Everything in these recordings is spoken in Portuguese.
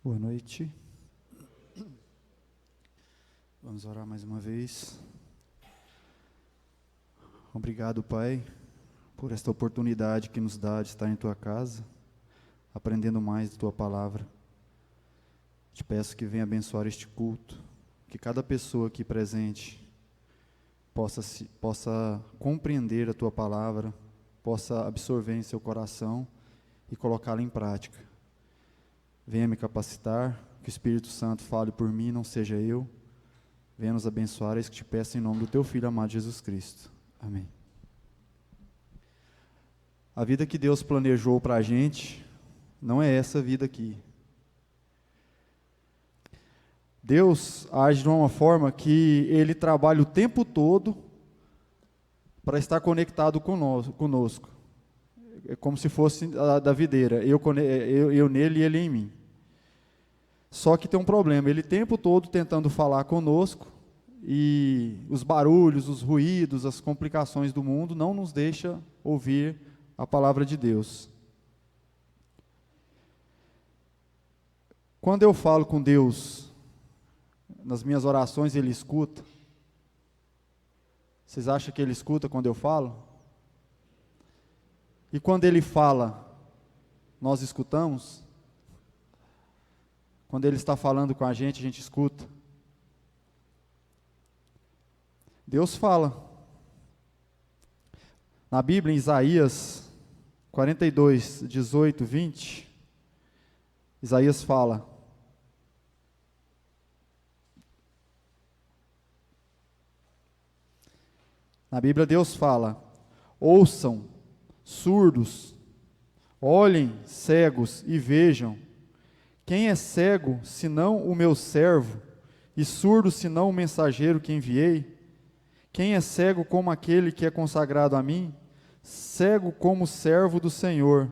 Boa noite. Vamos orar mais uma vez. Obrigado, Pai, por esta oportunidade que nos dá de estar em Tua casa, aprendendo mais de Tua palavra. Te peço que venha abençoar este culto, que cada pessoa aqui presente possa compreender a Tua palavra, possa absorver em seu coração e colocá-la em prática. Venha me capacitar, que o Espírito Santo fale por mim, não seja eu. Venha nos abençoar, é isso que te peço em nome do Teu Filho amado Jesus Cristo. Amém. A vida que Deus planejou para a gente não é essa vida aqui. Deus age de uma forma que Ele trabalha o tempo todo para estar conectado conosco. É como se fosse da videira, eu nele e ele em mim. Só que tem um problema, ele o tempo todo tentando falar conosco, e os barulhos, os ruídos, as complicações do mundo não nos deixam ouvir a palavra de Deus. Quando eu falo com Deus, nas minhas orações Ele escuta. Vocês acham que Ele escuta quando eu falo? E quando Ele fala, nós escutamos? Quando Ele está falando com a gente escuta. Deus fala. Na Bíblia, em Isaías 42, 18, 20, Isaías fala: na Bíblia Deus fala: ouçam, surdos, olhem, cegos, e vejam. Quem é cego, senão o meu servo, e surdo, senão o mensageiro que enviei? Quem é cego como aquele que é consagrado a mim? Cego como o servo do Senhor.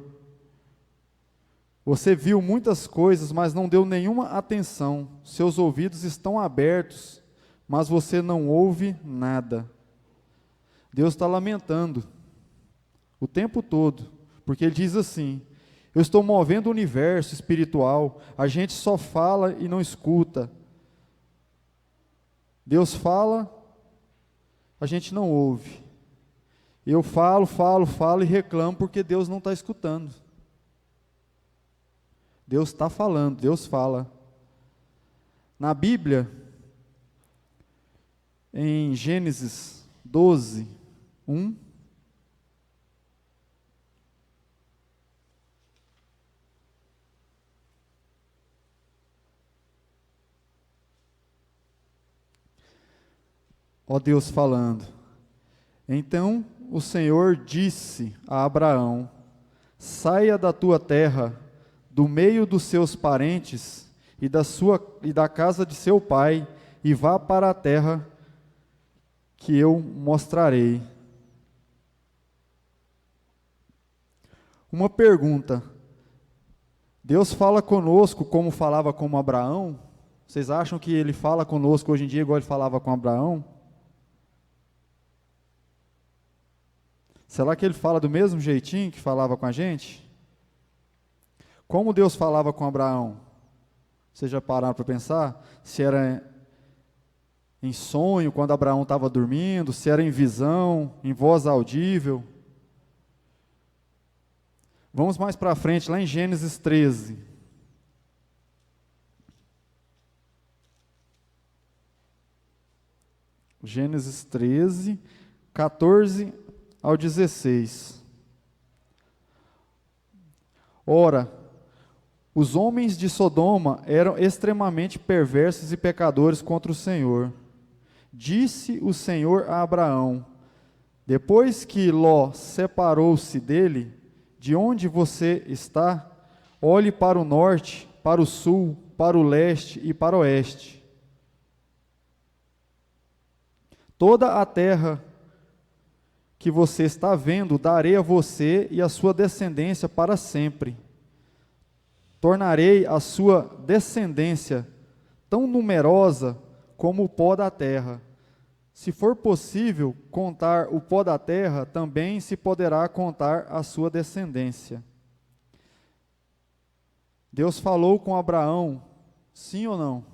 Você viu muitas coisas, mas não deu nenhuma atenção. Seus ouvidos estão abertos, mas você não ouve nada. Deus está lamentando o tempo todo, porque Ele diz assim: eu estou movendo o universo espiritual, a gente só fala e não escuta. Deus fala, a gente não ouve. Eu falo e reclamo porque Deus não está escutando. Deus está falando, Deus fala. Na Bíblia, em Gênesis 12, 1, ó Deus falando: então o Senhor disse a Abraão: saia da tua terra, do meio dos seus parentes e da casa de seu pai, e vá para a terra que eu mostrarei. Uma pergunta: Deus fala conosco como falava com Abraão? Vocês acham que Ele fala conosco hoje em dia igual Ele falava com Abraão? Será que Ele fala do mesmo jeitinho que falava com a gente? Como Deus falava com Abraão? Vocês já pararam para pensar? Se era em sonho, quando Abraão estava dormindo, se era em visão, em voz audível. Vamos mais para frente, lá em Gênesis 13. Gênesis 13, 14 ao 16. Ora, os homens de Sodoma eram extremamente perversos e pecadores contra o Senhor. Disse o Senhor a Abraão: depois que Ló separou-se dele, de onde você está, olhe para o norte, para o sul, para o leste e para o oeste. Toda a terra que você está vendo, darei a você e a sua descendência para sempre. Tornarei a sua descendência tão numerosa como o pó da terra. Se for possível contar o pó da terra, também se poderá contar a sua descendência. Deus falou com Abraão, sim ou não?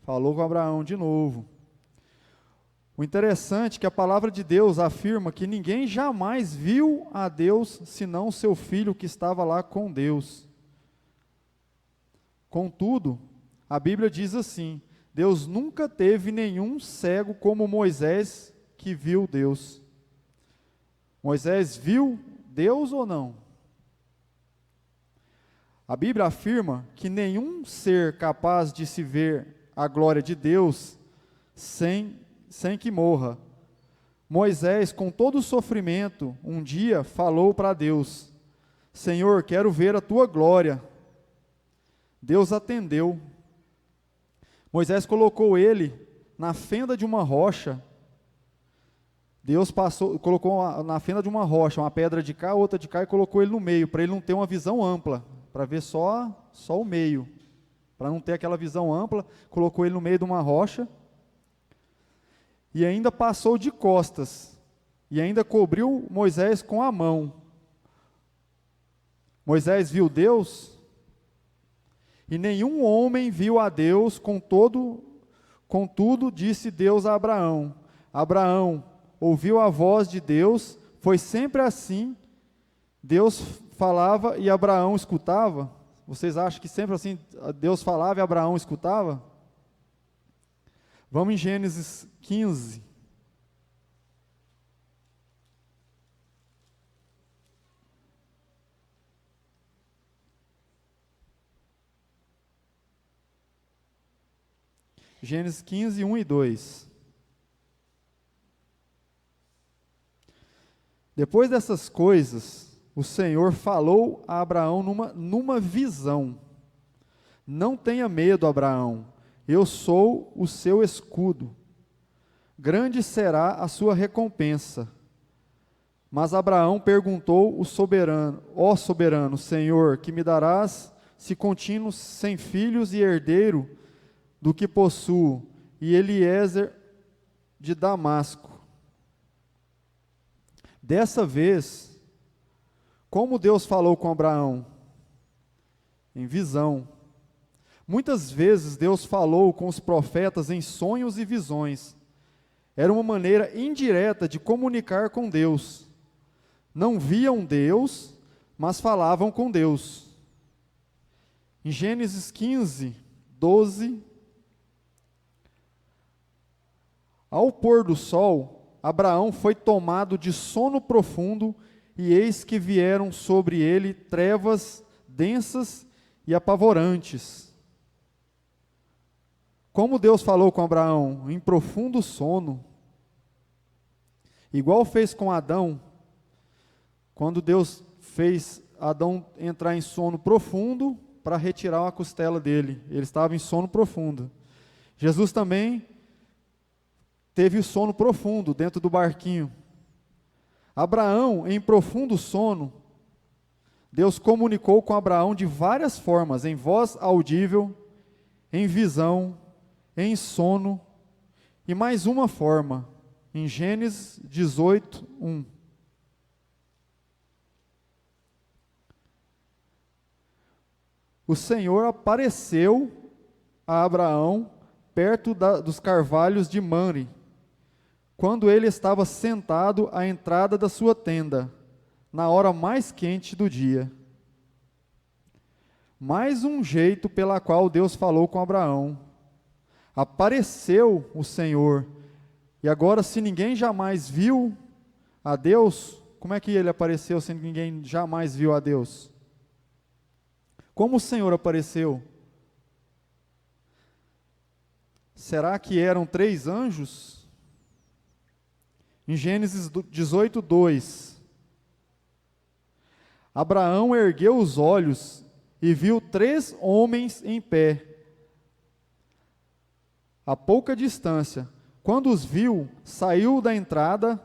Falou com Abraão de novo. O interessante é que a palavra de Deus afirma que ninguém jamais viu a Deus, senão seu filho que estava lá com Deus. Contudo, a Bíblia diz assim: Deus nunca teve nenhum cego como Moisés que viu Deus. Moisés viu Deus ou não? A Bíblia afirma que nenhum ser capaz de se ver a glória de Deus sem que morra. Moisés, com todo o sofrimento, um dia falou para Deus: Senhor, quero ver a tua glória. Deus atendeu. Moisés colocou ele na fenda de uma rocha. Deus colocou na fenda de uma rocha, uma pedra de cá, outra de cá, e colocou ele no meio, para ele não ter uma visão ampla, para ver só o meio. Para não ter aquela visão ampla, colocou ele no meio de uma rocha, e ainda passou de costas, e ainda cobriu Moisés com a mão. Moisés viu Deus, e nenhum homem viu a Deus, contudo disse Deus a Abraão: Abraão ouviu a voz de Deus, foi sempre assim, Deus falava e Abraão escutava? Vocês acham que sempre assim Deus falava e Abraão escutava? Vamos em Gênesis 15. Gênesis 15, 1 e 2. Depois dessas coisas, o Senhor falou a Abraão numa visão: Não tenha medo, Abraão, eu sou o seu escudo. Grande será a sua recompensa. Mas Abraão perguntou ó soberano, Senhor, que me darás se continuo sem filhos e herdeiro do que possuo, e Eliezer de Damasco. Dessa vez, como Deus falou com Abraão? Em visão. Muitas vezes Deus falou com os profetas em sonhos e visões. Era uma maneira indireta de comunicar com Deus. Não viam Deus, mas falavam com Deus. Em Gênesis 15, 12, ao pôr do sol, Abraão foi tomado de sono profundo, e eis que vieram sobre ele trevas densas e apavorantes. Como Deus falou com Abraão? Em profundo sono. Igual fez com Adão, quando Deus fez Adão entrar em sono profundo para retirar a costela dele. Ele estava em sono profundo. Jesus também teve o sono profundo dentro do barquinho. Abraão, em profundo sono, Deus comunicou com Abraão de várias formas: em voz audível, em visão, em sono, e mais uma forma, em Gênesis 18, 1. O Senhor apareceu a Abraão perto dos carvalhos de Mamre, quando ele estava sentado à entrada da sua tenda, na hora mais quente do dia. Mais um jeito pela qual Deus falou com Abraão. Apareceu o Senhor, e agora, se ninguém jamais viu a Deus, como é que ele apareceu se ninguém jamais viu a Deus? Como o Senhor apareceu? Será que eram 3 anjos? Em Gênesis 18, 2, Abraão ergueu os olhos e viu 3 homens em pé, a pouca distância. Quando os viu, saiu da entrada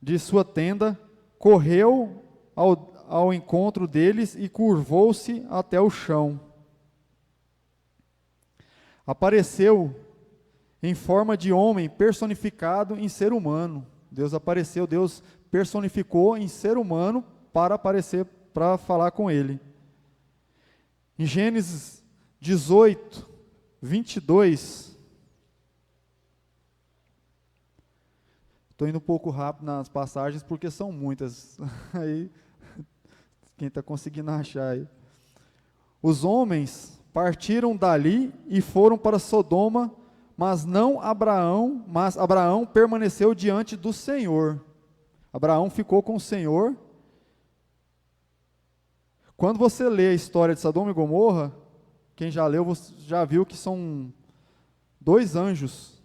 de sua tenda, correu ao encontro deles e curvou-se até o chão. Apareceu em forma de homem personificado em ser humano. Deus apareceu, Deus personificou em ser humano para aparecer, para falar com ele. Em Gênesis 18, 22, estou indo um pouco rápido nas passagens porque são muitas, aí quem está conseguindo achar aí. Os homens partiram dali e foram para Sodoma, mas Abraão permaneceu diante do Senhor. Abraão ficou com o Senhor. Quando você lê a história de Sodoma e Gomorra, quem já leu, você já viu que são 2 anjos.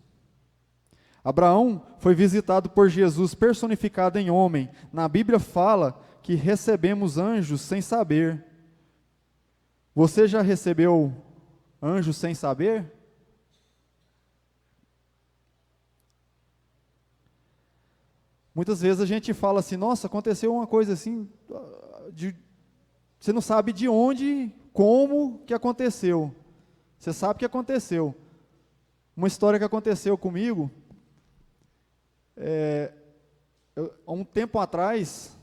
Abraão foi visitado por Jesus personificado em homem. Na Bíblia fala que recebemos anjos sem saber. Você já recebeu anjos sem saber? Muitas vezes a gente fala assim, nossa, aconteceu uma coisa assim, você não sabe de onde, como que aconteceu. Você sabe que aconteceu. Uma história que aconteceu comigo, há um tempo atrás,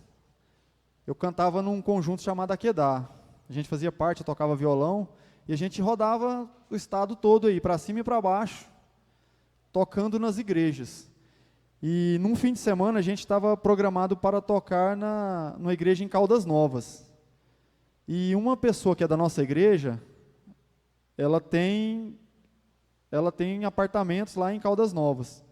eu cantava num conjunto chamado Aquedá. A gente fazia parte, eu tocava violão, e a gente rodava o estado todo aí, para cima e para baixo, tocando nas igrejas. E num fim de semana a gente estava programado para tocar numa igreja em Caldas Novas. E uma pessoa que é da nossa igreja, ela tem apartamentos lá em Caldas Novas.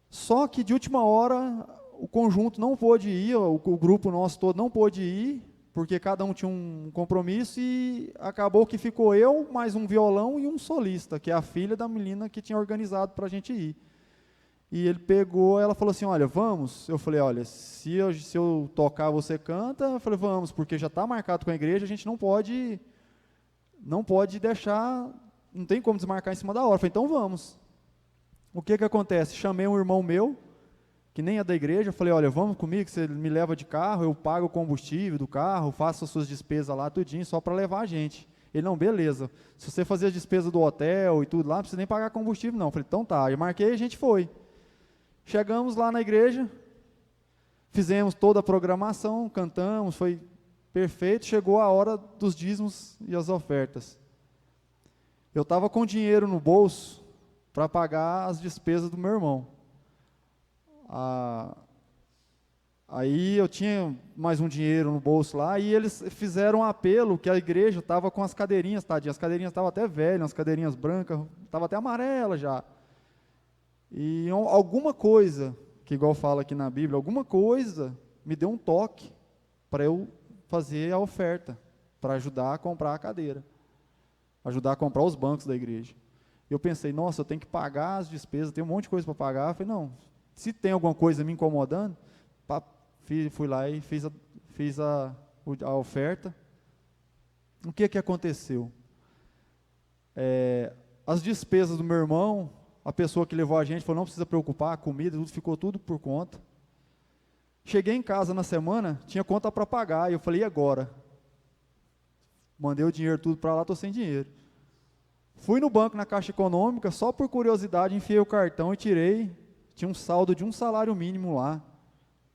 Só que de última hora o conjunto não pôde ir, o grupo nosso todo não pôde ir, porque cada um tinha um compromisso e acabou que ficou eu, mais um violão e um solista, que é a filha da menina que tinha organizado para a gente ir. E ele pegou, ela falou assim, olha, vamos? Eu falei, olha, se eu tocar, você canta? Eu falei, vamos, porque já está marcado com a igreja, a gente não pode deixar, não tem como desmarcar em cima da hora. Eu falei, então vamos. O que acontece? Chamei um irmão meu, que nem é da igreja, eu falei, olha, vamos comigo, você me leva de carro, eu pago o combustível do carro, faço as suas despesas lá, tudinho, só para levar a gente. Ele, não, beleza, se você fazer as despesas do hotel e tudo lá, não precisa nem pagar combustível não. Eu falei, então tá, eu marquei e a gente foi. Chegamos lá na igreja, fizemos toda a programação, cantamos, foi perfeito, chegou a hora dos dízimos e as ofertas. Eu estava com dinheiro no bolso para pagar as despesas do meu irmão. Aí eu tinha mais um dinheiro no bolso lá, e eles fizeram um apelo que a igreja estava com as cadeirinhas, tadinha, as cadeirinhas estavam até velhas, as cadeirinhas brancas, estavam até amarelas já. E alguma coisa, que igual fala aqui na Bíblia, alguma coisa me deu um toque para eu fazer a oferta, para ajudar a comprar a cadeira, ajudar a comprar os bancos da igreja. E eu pensei, nossa, eu tenho que pagar as despesas, tem um monte de coisa para pagar. Eu falei, não, se tem alguma coisa me incomodando, fui lá e fiz a oferta. O que aconteceu? As despesas do meu irmão, a pessoa que levou a gente falou, não precisa preocupar, a comida, tudo ficou tudo por conta. Cheguei em casa na semana, tinha conta para pagar, e eu falei, e agora? Mandei o dinheiro tudo para lá, estou sem dinheiro. Fui no banco, na Caixa Econômica, só por curiosidade, enfiei o cartão e tirei, tinha um saldo de um salário mínimo lá,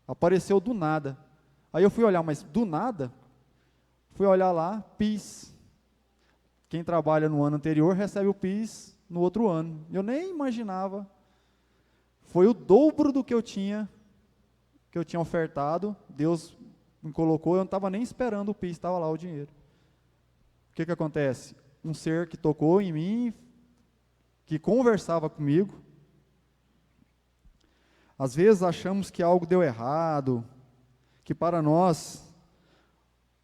apareceu do nada. Aí eu fui olhar, mas do nada? Fui olhar lá, PIS. Quem trabalha no ano anterior recebe o PIS no outro ano. Eu nem imaginava. Foi o dobro do que eu tinha ofertado. Deus me colocou, eu não estava nem esperando o PIS, estava lá o dinheiro. O que acontece? Um ser que tocou em mim, que conversava comigo. Às vezes achamos que algo deu errado, que para nós,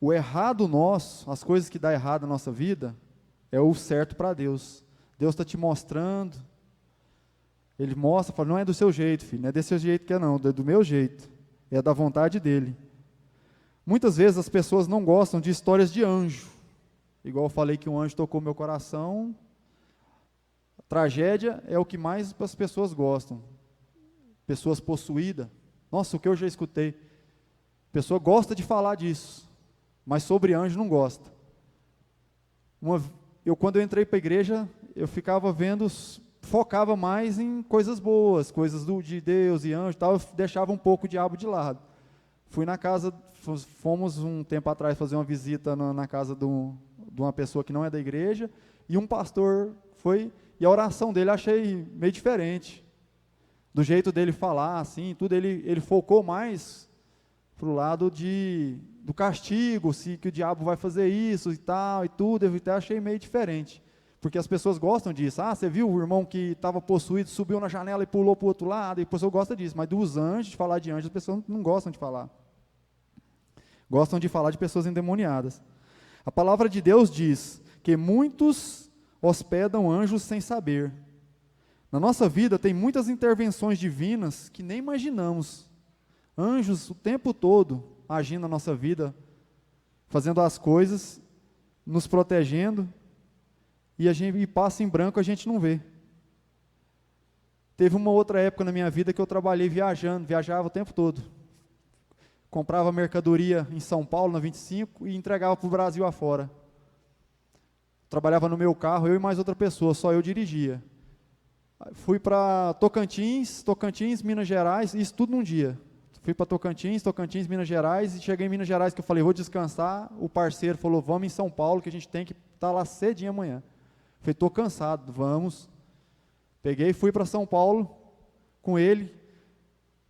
o errado nosso, as coisas que dá errado na nossa vida, é o certo para Deus. Deus está te mostrando, Ele mostra, fala, não é do seu jeito, filho, não é desse jeito que é não, é do meu jeito, é da vontade dEle. Muitas vezes as pessoas não gostam de histórias de anjo, igual eu falei que um anjo tocou meu coração, a tragédia é o que mais as pessoas gostam, pessoas possuídas, nossa, o que eu já escutei, a pessoa gosta de falar disso, mas sobre anjo não gosta. Quando eu entrei para a igreja, eu ficava focava mais em coisas boas, coisas de Deus e anjo e tal, eu deixava um pouco o diabo de lado. Fui na casa, fomos um tempo atrás fazer uma visita na casa de de uma pessoa que não é da igreja, e um pastor foi, e a oração dele eu achei meio diferente, do jeito dele falar, assim, tudo, ele focou mais para o lado do castigo, que o diabo vai fazer isso e tal, e tudo, eu até achei meio diferente, porque as pessoas gostam disso. Você viu o irmão que estava possuído, subiu na janela e pulou para o outro lado, e a pessoa gosta disso, mas dos anjos, de falar de anjos, as pessoas não gostam de falar. Gostam de falar de pessoas endemoniadas. A palavra de Deus diz que muitos hospedam anjos sem saber. Na nossa vida tem muitas intervenções divinas que nem imaginamos. Anjos o tempo todo agindo na nossa vida, fazendo as coisas, nos protegendo, e passa em branco, a gente não vê. Teve uma outra época na minha vida que eu trabalhei viajava o tempo todo. Comprava mercadoria em São Paulo, na 25, e entregava para o Brasil afora. Trabalhava no meu carro, eu e mais outra pessoa, só eu dirigia. Fui para Tocantins, Minas Gerais, isso tudo num dia. Fui para Tocantins, Minas Gerais, e cheguei em Minas Gerais, que eu falei, vou descansar. O parceiro falou, vamos em São Paulo, que a gente tem que estar lá cedinho amanhã. Falei, estou cansado, vamos. Peguei e fui para São Paulo com ele.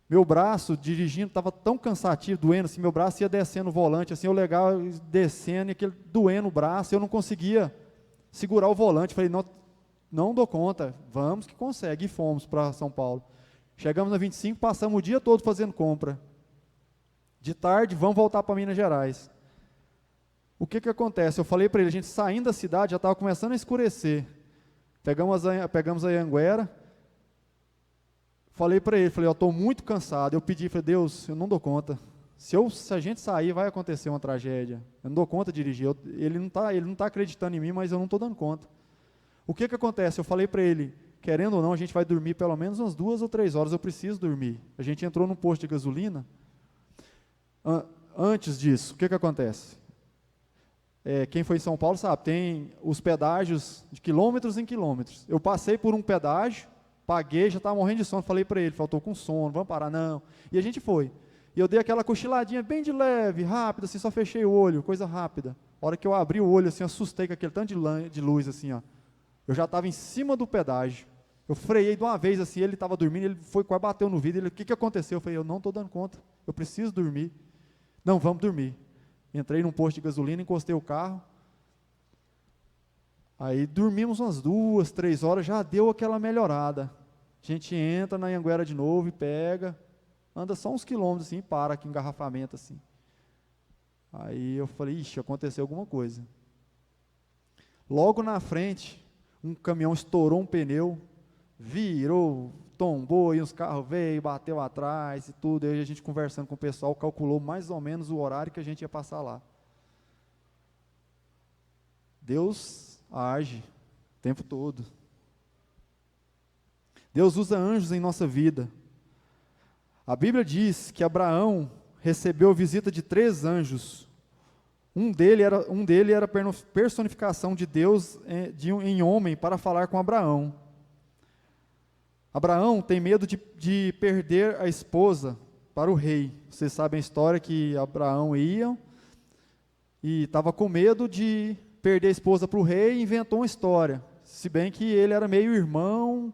Meu braço, dirigindo, estava tão cansativo, doendo, assim, meu braço ia descendo o volante, assim, eu legal, descendo, e aquele doendo o braço, eu não conseguia segurar o volante. Falei, não dou conta, vamos que consegue, e fomos para São Paulo. Chegamos na 25, passamos o dia todo fazendo compra. De tarde, vamos voltar para Minas Gerais. O que acontece? Eu falei para ele, a gente saindo da cidade, já estava começando a escurecer. Pegamos a Anhanguera, falei para ele, eu estou muito cansado. Eu pedi, falei, Deus, eu não dou conta. Se a gente sair, vai acontecer uma tragédia. Eu não dou conta de dirigir. Ele não tá acreditando em mim, mas eu não estou dando conta. O que acontece? Eu falei para ele, querendo ou não, a gente vai dormir pelo menos umas 2 ou 3 horas, eu preciso dormir. A gente entrou num posto de gasolina. Antes disso, o que acontece? Quem foi em São Paulo sabe, tem os pedágios de quilômetros em quilômetros. Eu passei por um pedágio, paguei, já estava morrendo de sono, falei para ele, faltou com sono, vamos parar, não. E a gente foi. E eu dei aquela cochiladinha bem de leve, rápida, assim, só fechei o olho, coisa rápida. A hora que eu abri o olho, assim, assustei com aquele tanto de luz, assim, ó. Eu já estava em cima do pedágio. Eu freiei de uma vez, assim, ele estava dormindo, ele foi, quase bateu no vidro, o que aconteceu? Eu falei, eu não estou dando conta, eu preciso dormir. Não, vamos dormir. Entrei num posto de gasolina, encostei o carro. Aí dormimos umas 2, 3 horas, já deu aquela melhorada. A gente entra na Anhanguera de novo e pega, anda só uns quilômetros assim, para aqui, engarrafamento assim. Aí eu falei, ixi, aconteceu alguma coisa. Logo na frente, um caminhão estourou um pneu, virou, tombou, e os carros veio, bateu atrás e tudo. Aí a gente conversando com o pessoal, calculou mais ou menos o horário que a gente ia passar lá. Deus age o tempo todo. Deus usa anjos em nossa vida. A Bíblia diz que Abraão recebeu a visita de 3 anjos. Um dele era a personificação de Deus em homem para falar com Abraão. Abraão tem medo de perder a esposa para o rei. Vocês sabem a história que Abraão ia e estava com medo de perder a esposa para o rei e inventou uma história. Se bem que ele era meio irmão,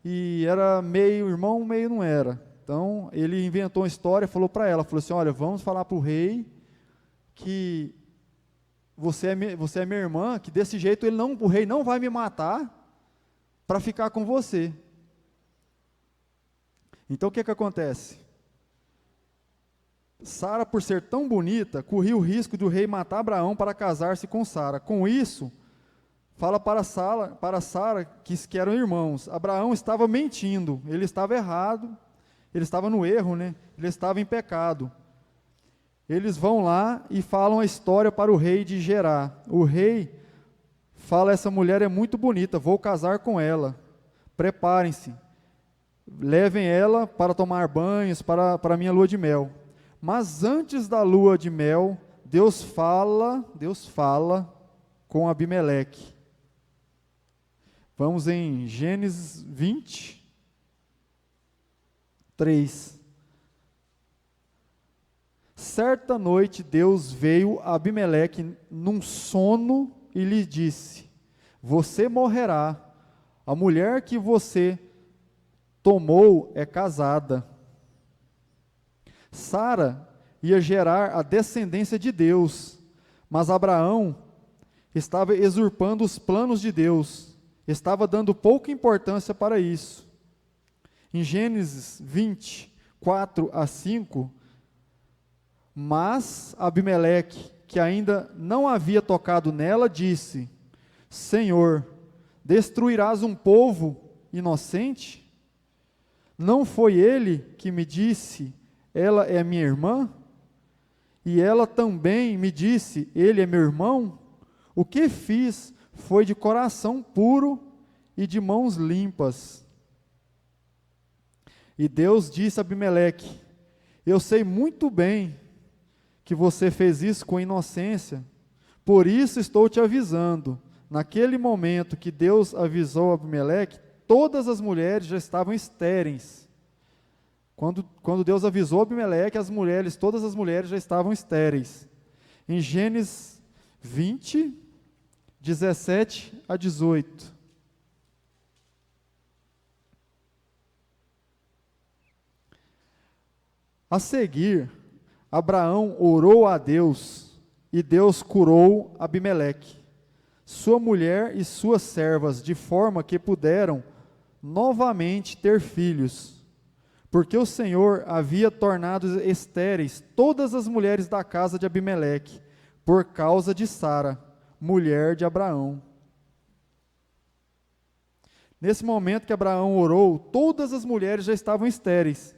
e era meio irmão, meio não era. Então, ele inventou uma história, falou para ela, falou assim, olha, vamos falar para o rei que você é minha irmã, que desse jeito o rei não vai me matar para ficar com você. Então, o que acontece? Sara, por ser tão bonita, corria o risco de o rei matar Abraão para casar-se com Sara. Com isso, fala para Sara que eram irmãos. Abraão estava mentindo, ele estava errado, ele estava no erro, né? Ele estava em pecado. Eles vão lá e falam a história para o rei de Gerá. O rei fala, essa mulher é muito bonita, vou casar com ela. Preparem-se, levem ela para tomar banhos para a minha lua de mel. Mas antes da lua de mel, Deus fala com Abimeleque. Vamos em Gênesis 20, 3. Certa noite Deus veio a Abimeleque num sono e lhe disse: você morrerá, a mulher que você tomou é casada. Sara ia gerar a descendência de Deus, mas Abraão estava usurpando os planos de Deus, estava dando pouca importância para isso. Em Gênesis 20, 4-5, mas Abimeleque, que ainda não havia tocado nela, disse: Senhor, destruirás um povo inocente? Não foi ele que me disse, ela é minha irmã? E ela também me disse, ele é meu irmão? O que fiz foi de coração puro e de mãos limpas. E Deus disse a Abimeleque: eu sei muito bem que você fez isso com inocência, por isso estou te avisando. Naquele momento que Deus avisou a Abimeleque, todas as mulheres já estavam estéreis. Quando Deus avisou a Abimeleque, todas as mulheres já estavam estéreis. Em Gênesis 20, 17-18. A seguir, Abraão orou a Deus, e Deus curou Abimeleque, sua mulher e suas servas, de forma que puderam novamente ter filhos, porque o Senhor havia tornado estéreis todas as mulheres da casa de Abimeleque, por causa de Sara, mulher de Abraão. Nesse momento que Abraão orou, todas as mulheres já estavam estéreis.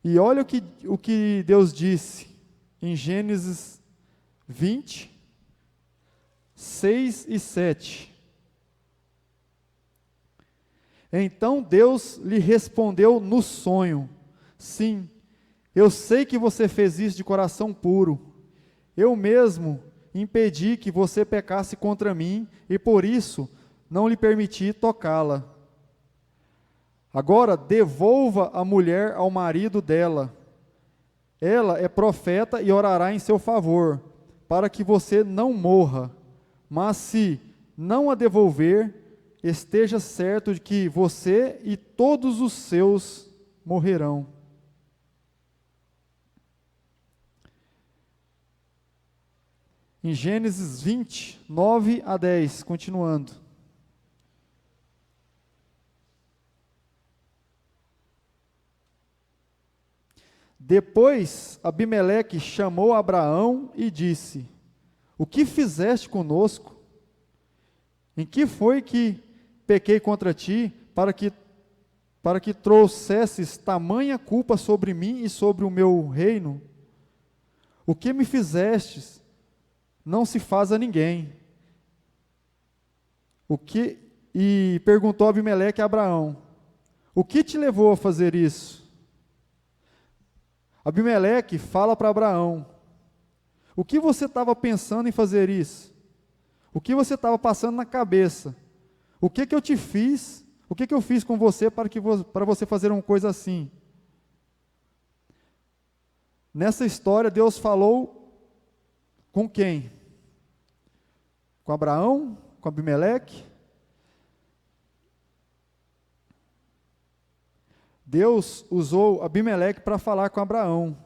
E olha o que Deus disse em Gênesis 20, 6 e 7. Então Deus lhe respondeu no sonho: sim, eu sei que você fez isso de coração puro. Eu mesmo impedi que você pecasse contra mim e por isso não lhe permiti tocá-la. Agora devolva a mulher ao marido dela. Ela é profeta e orará em seu favor, para que você não morra. Mas se não a devolver, esteja certo de que você e todos os seus morrerão. Em Gênesis 20, 9-10, continuando. Depois Abimeleque chamou Abraão e disse: o que fizeste conosco? Em que foi que pequei contra ti, para que trouxesses tamanha culpa sobre mim e sobre o meu reino? O que me fizestes não se faz a ninguém. E perguntou Abimeleque a Abraão: o que te levou a fazer isso? Abimeleque fala para Abraão: o que você estava pensando em fazer isso? O que você estava passando na cabeça? O que eu te fiz? O que eu fiz com você para você fazer uma coisa assim? Nessa história, Deus falou com quem? Com Abraão? Com Abimeleque? Deus usou Abimeleque para falar com Abraão.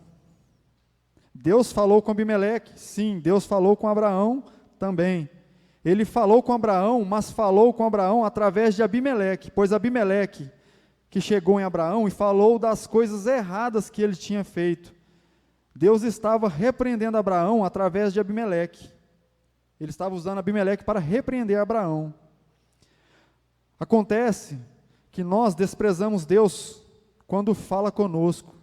Deus falou com Abimeleque? Sim, Deus falou com Abraão também. Ele falou com Abraão, mas falou com Abraão através de Abimeleque, pois Abimeleque que chegou em Abraão e falou das coisas erradas que ele tinha feito. Deus estava repreendendo Abraão através de Abimeleque. Ele estava usando Abimeleque para repreender Abraão. Acontece que nós desprezamos Deus quando fala conosco.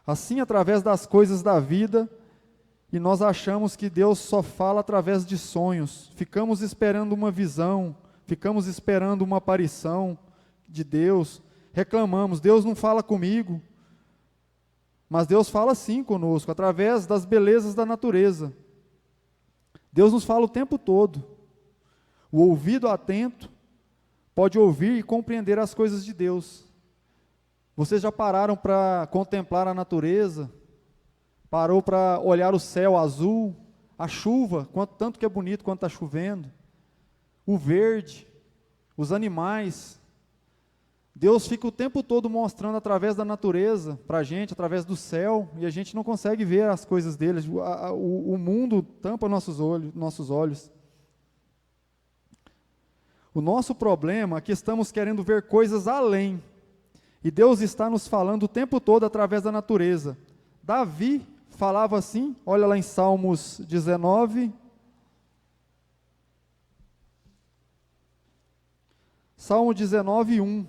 Assim, através das coisas da vida, e nós achamos que Deus só fala através de sonhos. Ficamos esperando uma visão, ficamos esperando uma aparição de Deus. Reclamamos: Deus não fala comigo. Mas Deus fala sim conosco, através das belezas da natureza. Deus nos fala o tempo todo. O ouvido atento pode ouvir e compreender as coisas de Deus. Vocês já pararam para contemplar a natureza, Parou para olhar o céu azul, a chuva, tanto que é bonito quando está chovendo, o verde, os animais. Deus fica o tempo todo mostrando através da natureza para a gente, através do céu, e a gente não consegue ver as coisas dele. O mundo tampa nossos olhos. O nosso problema é que estamos querendo ver coisas além, e Deus está nos falando o tempo todo através da natureza. Davi falava assim, olha lá em Salmos 19, Salmo 19, 1.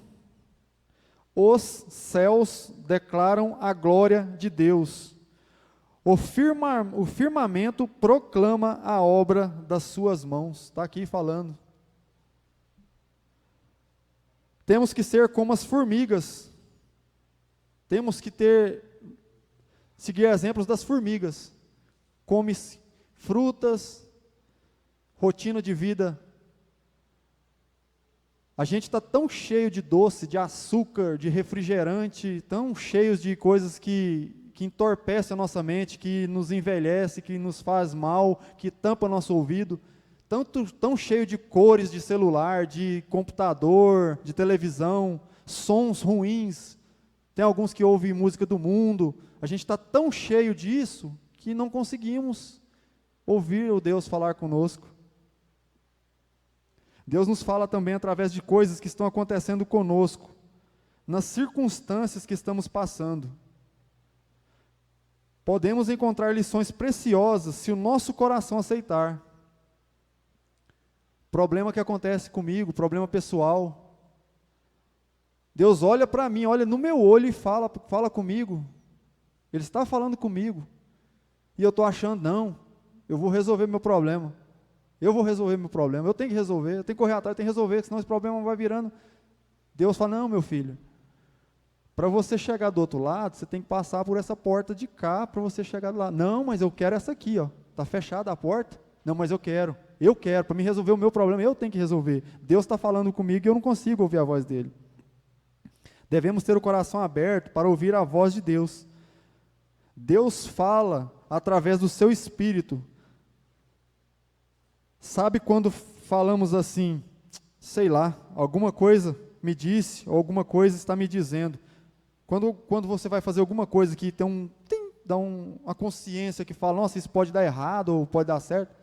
Os céus declaram a glória de Deus. O firmamento proclama a obra das suas mãos. Está aqui falando. Temos que ser como as formigas. Temos que seguir exemplos das formigas. Come frutas, rotina de vida. A gente está tão cheio de doce, de açúcar, de refrigerante, tão cheios de coisas que entorpecem a nossa mente, que nos envelhece, que nos faz mal, que tampa nosso ouvido. Tão cheio de cores de celular, de computador, de televisão, sons ruins. Tem alguns que ouvem música do mundo. A gente está tão cheio disso que não conseguimos ouvir o Deus falar conosco. Deus nos fala também através de coisas que estão acontecendo conosco, nas circunstâncias que estamos passando. Podemos encontrar lições preciosas se o nosso coração aceitar. Problema que acontece comigo, problema pessoal. Deus olha para mim, olha no meu olho e fala comigo. Ele está falando comigo. E eu estou achando, não, eu vou resolver meu problema. Eu vou resolver meu problema, eu tenho que resolver, eu tenho que correr atrás, eu tenho que resolver, senão esse problema vai virando. Deus fala, não, meu filho, para você chegar do outro lado, você tem que passar por essa porta de cá, para você chegar do lado. Não, mas eu quero essa aqui, ó. Está fechada a porta? Não, mas eu quero, para me resolver o meu problema, eu tenho que resolver. Deus está falando comigo e eu não consigo ouvir a voz dele. Devemos ter o coração aberto para ouvir a voz de Deus. Deus fala através do seu Espírito. Sabe quando falamos assim, sei lá, alguma coisa me disse, ou alguma coisa está me dizendo. Quando você vai fazer alguma coisa que dá uma consciência que fala, nossa, isso pode dar errado ou pode dar certo,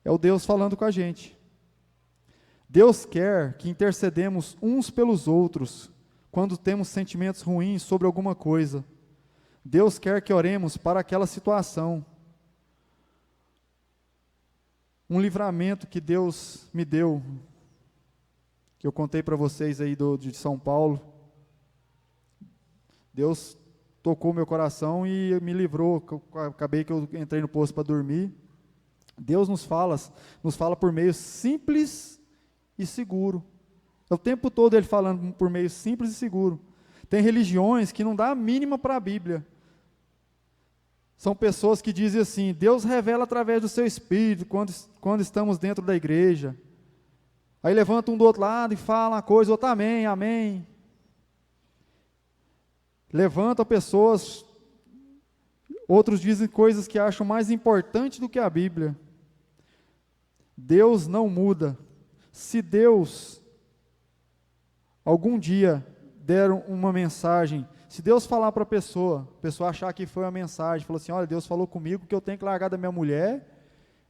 é o Deus falando com a gente. Deus quer que intercedemos uns pelos outros, quando temos sentimentos ruins sobre alguma coisa. Deus quer que oremos para aquela situação. Um livramento que Deus me deu, que eu contei para vocês aí de São Paulo. Deus tocou meu coração e me livrou. Acabei que eu entrei no posto para dormir. Deus nos fala por meio simples e seguro. O tempo todo Ele falando por meio simples e seguro. Tem religiões que não dá a mínima para a Bíblia. São pessoas que dizem assim, Deus revela através do seu Espírito, quando estamos dentro da igreja. Aí levanta um do outro lado e fala uma coisa, outro amém, amém. Levanta pessoas, outros dizem coisas que acham mais importante do que a Bíblia. Deus não muda. Se Deus, algum dia, der uma mensagem, se Deus falar para a pessoa achar que foi uma mensagem, falou assim, olha, Deus falou comigo que eu tenho que largar da minha mulher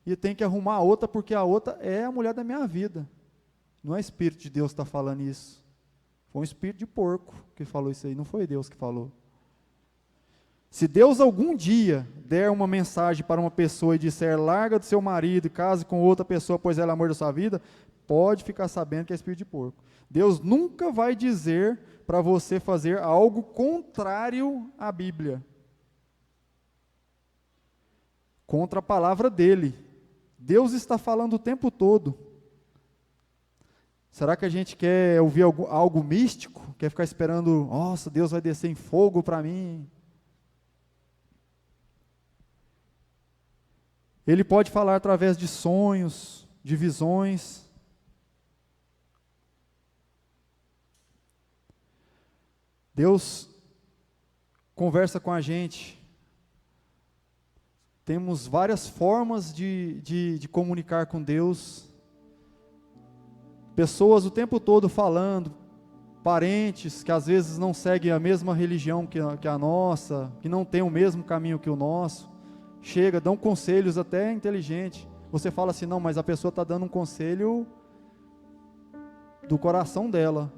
e tenho que arrumar a outra, porque a outra é a mulher da minha vida. Não é Espírito de Deus que está falando isso. Foi um espírito de porco que falou isso aí, não foi Deus que falou. Se Deus algum dia der uma mensagem para uma pessoa e disser, larga do seu marido e case com outra pessoa, pois ela é amor da sua vida, pode ficar sabendo que é espírito de porco. Deus nunca vai dizer para você fazer algo contrário à Bíblia. Contra a palavra dele. Deus está falando o tempo todo. Será que a gente quer ouvir algo místico? Quer ficar esperando, nossa, Deus vai descer em fogo para mim? Ele pode falar através de sonhos, de visões. Deus conversa com a gente temos várias formas de comunicar com Deus. Pessoas o tempo todo falando, parentes que às vezes não seguem a mesma religião que a nossa, que não tem o mesmo caminho que o nosso, chega, dão conselhos até inteligentes. Você fala assim, não, mas a pessoa está dando um conselho do coração dela.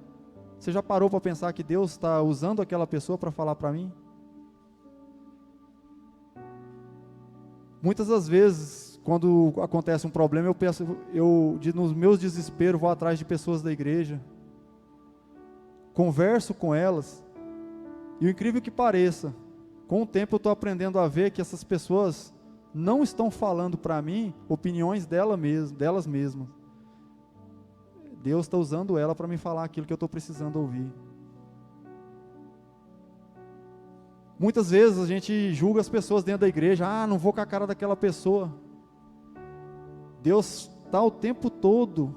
Você já parou para pensar que Deus está usando aquela pessoa para falar para mim? Muitas das vezes, quando acontece um problema, eu penso, nos meus desesperos, vou atrás de pessoas da igreja, converso com elas, e o incrível que pareça, com o tempo eu estou aprendendo a ver que essas pessoas não estão falando para mim opiniões delas mesmas. Deus está usando ela para me falar aquilo que eu estou precisando ouvir. Muitas vezes a gente julga as pessoas dentro da igreja, não vou com a cara daquela pessoa. Deus está o tempo todo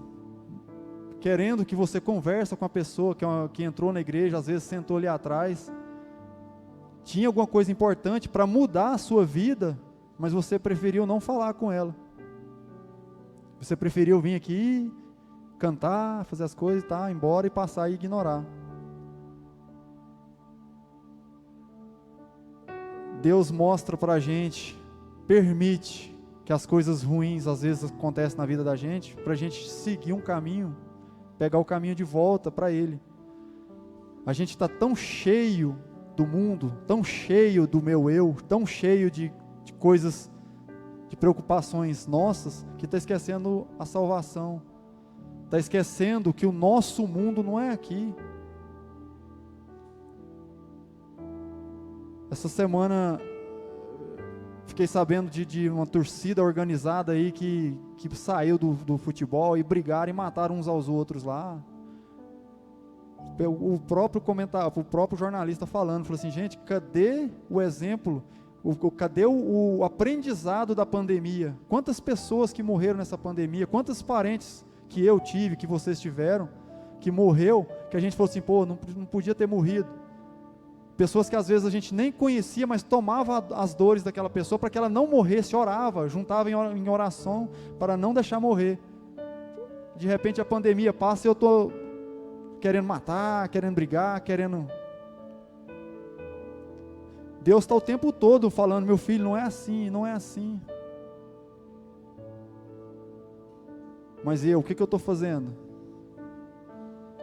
querendo que você converse com a pessoa que entrou na igreja, às vezes sentou ali atrás, tinha alguma coisa importante para mudar a sua vida, mas você preferiu não falar com ela. Você preferiu vir aqui, cantar, fazer as coisas, ir embora e passar e ignorar. Deus mostra para a gente, permite que as coisas ruins às vezes acontecem na vida da gente, para a gente seguir um caminho, pegar o caminho de volta para Ele. A gente está tão cheio do mundo, tão cheio do meu eu, tão cheio de coisas, de preocupações nossas, que está esquecendo a salvação, está esquecendo que o nosso mundo não é aqui. Essa semana fiquei sabendo de uma torcida organizada aí que saiu do futebol e brigaram e mataram uns aos outros lá. O próprio jornalista falou assim, gente, cadê o exemplo, cadê o aprendizado da pandemia? Quantas pessoas que morreram nessa pandemia, quantos parentes que eu tive, que vocês tiveram, que morreu, que a gente falou assim, não podia ter morrido. Pessoas que às vezes a gente nem conhecia, mas tomava as dores daquela pessoa para que ela não morresse, orava, juntava em oração para não deixar morrer. De repente a pandemia passa e eu estou querendo matar, querendo brigar, Deus está o tempo todo falando, meu filho, não é assim, não é assim. Mas o que eu estou fazendo?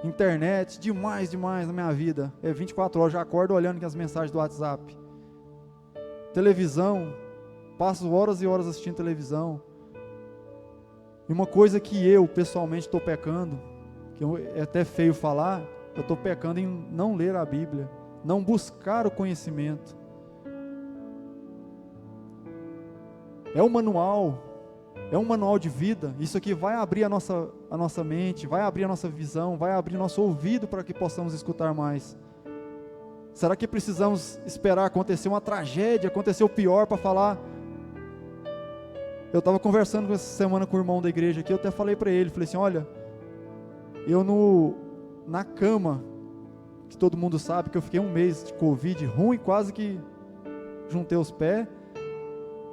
Internet, demais na minha vida, 24 horas, já acordo olhando as mensagens do WhatsApp, televisão, passo horas e horas assistindo televisão, e uma coisa que eu pessoalmente estou pecando, que é até feio falar, eu estou pecando em não ler a Bíblia, não buscar o conhecimento. É um manual de vida. Isso aqui vai abrir a nossa mente, vai abrir a nossa visão, vai abrir nosso ouvido para que possamos escutar mais. Será que precisamos esperar acontecer uma tragédia, acontecer o pior para falar? Eu estava conversando essa semana com o irmão da igreja aqui, eu até falei para ele, falei assim, olha, eu na cama, que todo mundo sabe que eu fiquei um mês de Covid ruim, quase que juntei os pés.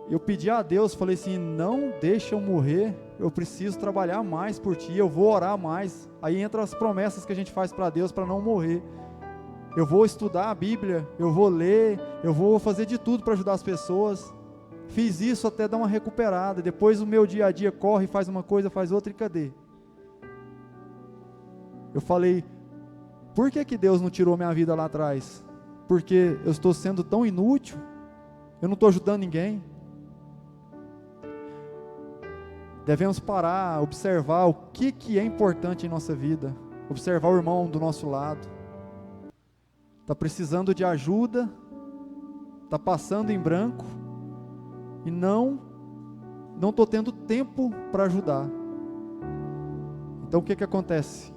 Eu pedi a Deus, falei assim, não deixa eu morrer, eu preciso trabalhar mais por Ti, eu vou orar mais. Aí entram as promessas que a gente faz para Deus para não morrer. Eu vou estudar a Bíblia, eu vou ler, eu vou fazer de tudo para ajudar as pessoas. Fiz isso até dar uma recuperada, depois o meu dia a dia corre, faz uma coisa, faz outra e cadê? Eu falei, por que Deus não tirou minha vida lá atrás? Porque eu estou sendo tão inútil, eu não estou ajudando ninguém. Devemos parar, observar o que é importante em nossa vida, observar o irmão do nosso lado, está precisando de ajuda, está passando em branco, e não estou tendo tempo para ajudar. Então o que acontece?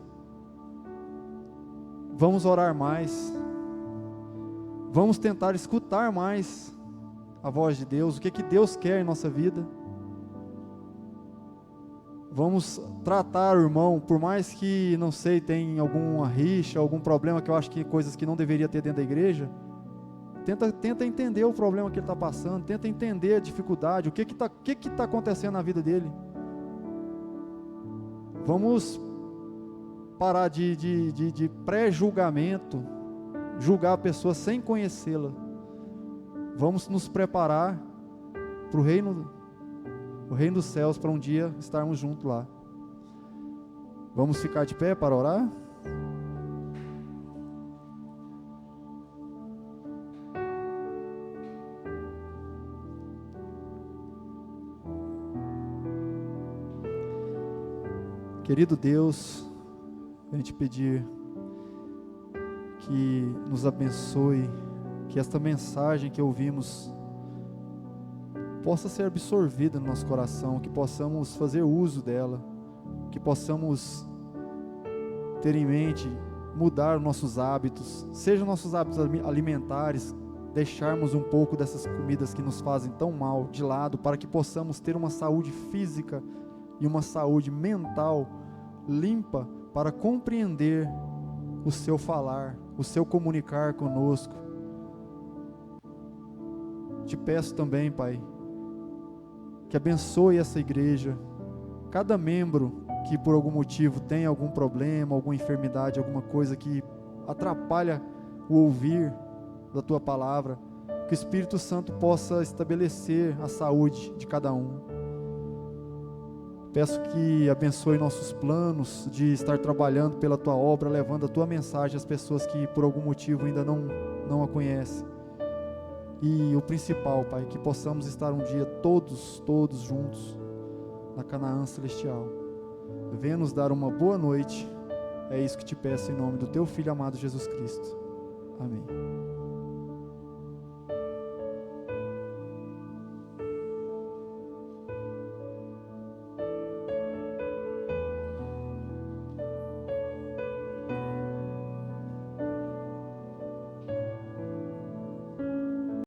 Vamos orar mais, vamos tentar escutar mais a voz de Deus, o que Deus quer em nossa vida. Vamos tratar o irmão, por mais que, não sei, tem alguma rixa, algum problema, que eu acho que coisas que não deveria ter dentro da igreja, Tenta entender o problema que ele está passando, tenta entender a dificuldade, o que está acontecendo na vida dele. Vamos parar de pré-julgamento, julgar a pessoa sem conhecê-la. Vamos nos preparar para o reino dos céus, para um dia estarmos juntos lá. Vamos ficar de pé para orar? Querido Deus, a gente pedir que nos abençoe, que esta mensagem que ouvimos possa ser absorvida no nosso coração, que possamos fazer uso dela, que possamos ter em mente mudar nossos hábitos, sejam nossos hábitos alimentares, deixarmos um pouco dessas comidas que nos fazem tão mal de lado, para que possamos ter uma saúde física e uma saúde mental limpa para compreender o seu falar, o seu comunicar conosco. Te peço também, Pai, que abençoe essa igreja, cada membro que por algum motivo tem algum problema, alguma enfermidade, alguma coisa que atrapalha o ouvir da Tua palavra, que o Espírito Santo possa estabelecer a saúde de cada um. Peço que abençoe nossos planos de estar trabalhando pela Tua obra, levando a Tua mensagem às pessoas que por algum motivo ainda não a conhecem. E o principal, Pai, que possamos estar um dia todos juntos na Canaã Celestial. Venha nos dar uma boa noite. É isso que te peço em nome do Teu Filho amado Jesus Cristo. Amém.